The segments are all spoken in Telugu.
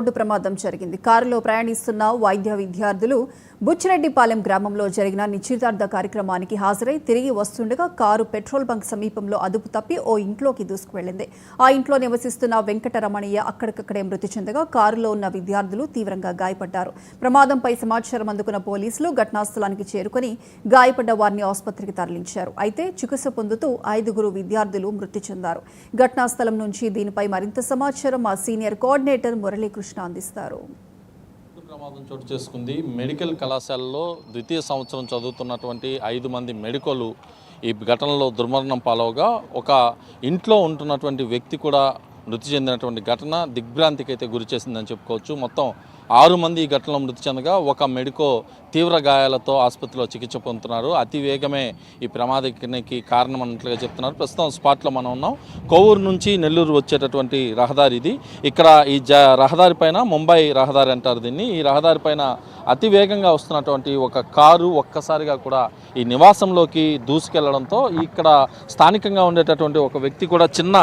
రోడ్డు ప్రమాదం జరిగింది. కారులో ప్రయాణిస్తున్న వైద్య విద్యార్థులు బుచ్చిరెడ్డిపాలెం గ్రామంలో జరిగిన నిశ్చితార్థ కార్యక్రమానికి హాజరై తిరిగి వస్తుండగా కారు పెట్రోల్ బంక్ సమీపంలో అదుపు తప్పి ఓ ఇంట్లోకి దూసుకువెళ్లింది. ఆ ఇంట్లో నివసిస్తున్న వెంకటరమణయ్య అక్కడికక్కడే మృతి చెందగా కారులో ఉన్న విద్యార్థులు తీవ్రంగా గాయపడ్డారు. ప్రమాదంపై సమాచారం అందుకున్న పోలీసులు ఘటనా స్థలానికి చేరుకుని గాయపడ్డ వారిని ఆసుపత్రికి తరలించారు. అయితే చికిత్స పొందుతూ 5 విద్యార్థులు మృతి చెందారు. ఘటనా స్థలం నుంచి దీనిపై మరింత సమాచారం మా సీనియర్ కోఆర్డినేటర్ మురళీకృష్ణ అందిస్తారు. ప్రమాదం చోటు చేసుకుంది. మెడికల్ కళాశాలలో ద్వితీయ సంవత్సరం చదువుతున్నటువంటి 5 మంది మెడికల్ ఈ ఘటనలో దుర్మరణం పాలవగా ఒక ఇంట్లో ఉంటున్నటువంటి వ్యక్తి కూడా మృతి చెందినటువంటి ఘటన దిగ్భ్రాంతికి అయితే గురి చేసిందని చెప్పుకోవచ్చు. మొత్తం 6 మంది ఈ ఘటనలో మృతి చెందగా ఒక మెడికో తీవ్ర గాయాలతో ఆసుపత్రిలో చికిత్స పొందుతున్నారు. అతి వేగమే ఈ ప్రమాదానికి కారణం అన్నట్లుగా చెప్తున్నారు. ప్రస్తుతం స్పాట్లో మనం ఉన్నాం. కొవ్వూరు నుంచి నెల్లూరు వచ్చేటటువంటి రహదారి ఇది. ఇక్కడ ఈ రహదారి పైన ముంబై రహదారి అంటారు దీన్ని. ఈ రహదారి పైన అతి వేగంగా వస్తున్నటువంటి ఒక కారు ఒక్కసారిగా కూడా ఈ నివాసంలోకి దూసుకెళ్లడంతో ఇక్కడ స్థానికంగా ఉండేటటువంటి ఒక వ్యక్తి కూడా చిన్న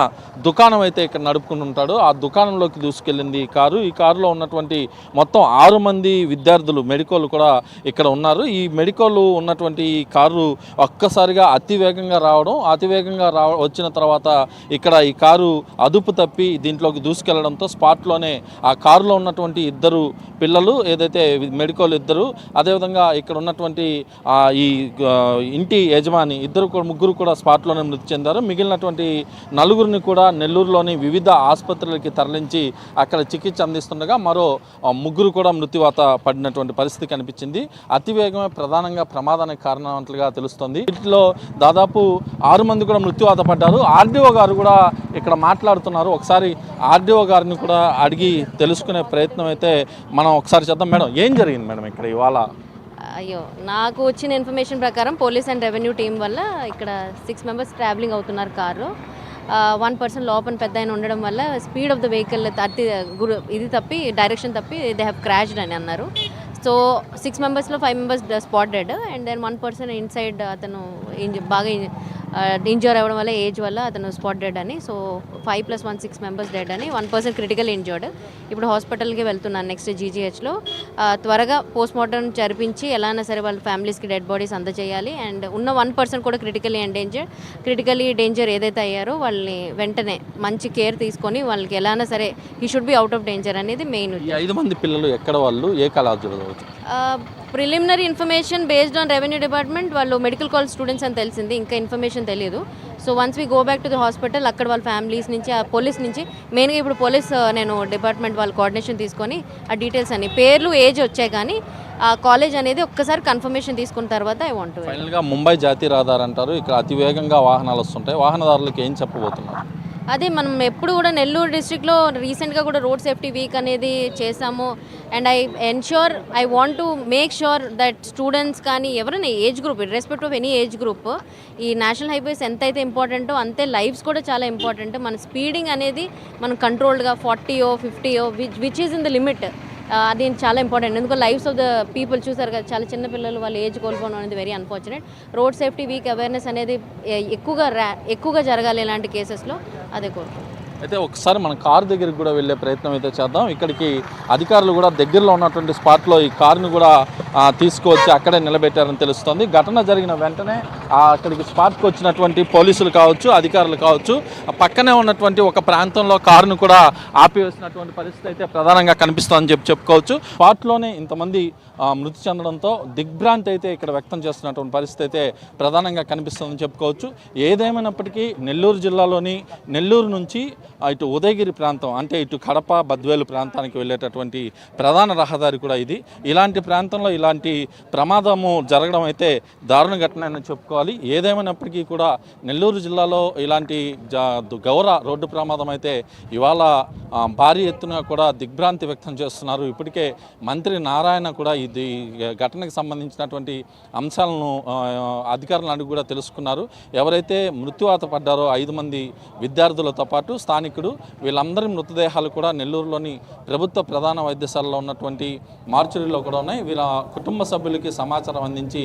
దుకాణం అయితే ఇక్కడ నడుపుకుంటుంటాడు. ఆ దుకాణంలోకి దూసుకెళ్ళింది ఈ కారు. ఈ కారులో ఉన్నటువంటి మొత్తం 6 మంది విద్యార్థులు మెడికోలు కూడా ఇక్కడ ఉన్నారు. ఈ మెడికోలు ఉన్నటువంటి ఈ కారు ఒక్కసారిగా అతి వేగంగా వచ్చిన తర్వాత ఇక్కడ ఈ కారు అదుపు తప్పి దీంట్లోకి దూసుకెళ్లడంతో స్పాట్లోనే ఆ కారులో ఉన్నటువంటి 2 పిల్లలు ఏదైతే మెడికోలు 2 అదేవిధంగా ఇక్కడ ఉన్నటువంటి ఈ ఇంటి యజమాని ముగ్గురు కూడా స్పాట్లోనే మృతి చెందారు. మిగిలినటువంటి 4 కూడా నెల్లూరులోని వివిధ ఆసుపత్రులకి తరలించి అక్కడ చికిత్స అందిస్తుండగా మరో 3 కూడా మృత్యువాత పడినటువంటి పరిస్థితి కనిపించింది. అతివేగమే ప్రధానంగా ప్రమాదానికి కారణంగా తెలుస్తోంది. వీటిలో దాదాపు 6 మంది కూడా మృత్యువాత పడ్డారు. ఆర్డీఓ గారు కూడా ఇక్కడ మాట్లాడుతున్నారు. ఒకసారి ఆర్డీఓ గారిని కూడా అడిగి తెలుసుకునే ప్రయత్నం అయితే మనం ఒకసారి చేద్దాం. మేడం, ఏం జరిగింది మేడం ఇక్కడ ఇవాళ? నాకు వచ్చిన ఇన్ఫర్మేషన్ ప్రకారం పోలీస్ అండ్ రెవెన్యూ టీం వల్ల ఇక్కడ 6 మెంబర్స్ ట్రావెలింగ్ అవుతున్నారు కారు. 1 పర్సన్ లోపల పెద్ద ఆయన ఉండడం వల్ల speed of the vehicle direction తప్పి దే హ్యావ్ క్రాష్డ్ అని అన్నారు. సో 6 మెంబర్స్లో 5 members spot dead and then 1 person inside అతను బాగా ఇంజూర్ అవ్వడం వల్ల ఏజ్ వల్ల అతను స్పాట్ డెడ్ అని. సో 5 + 1 6 మెంబర్స్ డెడ్ అని, 1 పర్సన్ క్రిటికల్ ఇంజర్డ్. ఇప్పుడు హాస్పిటల్కి వెళ్తున్నాను నెక్స్ట్ జీజీహెచ్లో. త్వరగా పోస్ట్మార్టం జరిపించి ఎలానా సరే వాళ్ళ ఫ్యామిలీస్కి డెడ్ బాడీస్ అందజేయాలి. అండ్ ఉన్న 1 పర్సన్ కూడా క్రిటికలీ డేంజర్ ఏదైతే అయ్యారో వాళ్ళని వెంటనే మంచి కేర్ తీసుకొని వాళ్ళకి ఎలానా సరే he should be out of danger అనేది మెయిన్. 5 మంది పిల్లలు ఎక్కడ వాళ్ళు, ఏ కళాశాలలో? Preliminary information based on revenue department వాళ్ళు మెడికల్ కాలేజ్ స్టూడెంట్స్ అని తెలిసింది. ఇంకా ఇన్ఫర్మేషన్ తెలియదు. So once we go back to the hospital అక్కడ వాళ్ళ ఫ్యామిలీస్ నుంచి ఆ పోలీస్ నుంచి మెయిన్గా ఇప్పుడు పోలీస్ నేను డిపార్ట్మెంట్ వాళ్ళ కోఆర్డినేషన్ తీసుకొని ఆ డీటెయిల్స్ అన్ని పేర్లు ఏజ్ వచ్చాయి కానీ ఆ కాలేజ్ అనేది ఒక్కసారి కన్ఫర్మేషన్ తీసుకున్న తర్వాత ఐ వాంట్ టు. ఫైనల్గా ముంబై జాతీయ రహదారి అంటారు. ఇక్కడ అతి వేగంగా వాహనాలు వస్తుంటాయి. వాహనదారులకు ఏం చెప్పబోతున్నారు? అదే మనం ఎప్పుడు కూడా నెల్లూరు డిస్ట్రిక్ట్లో రీసెంట్గా కూడా రోడ్ సేఫ్టీ వీక్ అనేది చేసాము. And I want to make sure that students కానీ ఎవరైనా age group respect of any age group ఈ నేషనల్ హైవేస్ ఎంతైతే ఇంపార్టెంటో అంతే లైఫ్స్ కూడా చాలా ఇంపార్టెంట్. మన స్పీడింగ్ అనేది మనం కంట్రోల్డ్గా 40 50 which is in the limit, అది చాలా ఇంపార్టెంట్. ఎందుకంటే లైఫ్స్ ఆఫ్ ద పీపుల్ చూసారు కదా, చాలా చిన్న పిల్లలు వాళ్ళ ఏజ్ కోల్పోవడం అనేది very unfortunate. Road safety week awareness అనేది ఎక్కువగా జరగాలి ఇలాంటి కేసెస్లో, అదే కోరుకుంటున్నాను. అయితే ఒకసారి మన కారు దగ్గరికి కూడా వెళ్ళే ప్రయత్నం అయితే చేద్దాం. ఇక్కడికి అధికారులు కూడా దగ్గరలో ఉన్నటువంటి స్పాట్లో ఈ కారును కూడా తీసుకువచ్చి అక్కడే నిలబెట్టారని తెలుస్తుంది. ఘటన జరిగిన వెంటనే అక్కడికి స్పాట్కి వచ్చినటువంటి పోలీసులు కావచ్చు, అధికారులు కావచ్చు, పక్కనే ఉన్నటువంటి ఒక ప్రాంతంలో కారును కూడా ఆపివేసినటువంటి పరిస్థితి అయితే ప్రధానంగా కనిపిస్తుందని చెప్పుకోవచ్చు. స్పాట్లోనే ఇంతమంది మృతి చెందడంతో దిగ్భ్రాంతి అయితే ఇక్కడ వ్యక్తం చేస్తున్నటువంటి పరిస్థితి అయితే ప్రధానంగా కనిపిస్తుందని చెప్పుకోవచ్చు. ఏదేమైనప్పటికీ నెల్లూరు జిల్లాలోని నెల్లూరు నుంచి ఇటు ఉదయగిరి ప్రాంతం అంటే ఇటు కడప బద్వేలు ప్రాంతానికి వెళ్ళేటటువంటి ప్రధాన రహదారి కూడా ఇది. ఇలాంటి ప్రాంతంలో ఇలాంటి ప్రమాదము జరగడం అయితే దారుణ ఘటన అని చెప్పుకోవాలి. ఏదేమైనప్పటికీ కూడా నెల్లూరు జిల్లాలో ఇలాంటి గౌర రోడ్డు ప్రమాదం అయితే ఇవాళ భారీ ఎత్తున కూడా దిగ్భ్రాంతి వ్యక్తం చేస్తున్నారు. ఇప్పటికే మంత్రి నారాయణ కూడా ఇది ఘటనకు సంబంధించినటువంటి అంశాలను అధికారులను అడిగి కూడా తెలుసుకున్నారు. ఎవరైతే మృత్యువాత పడ్డారో 5 మంది విద్యార్థులతో పాటు స్థానికుడు వీళ్ళందరి మృతదేహాలు కూడా నెల్లూరులోని ప్రభుత్వ ప్రధాన వైద్యశాలలో ఉన్నటువంటి మార్చురీలో కూడా ఉన్నాయి. వీళ్ళ కుటుంబ సభ్యులకి సమాచారం అందించి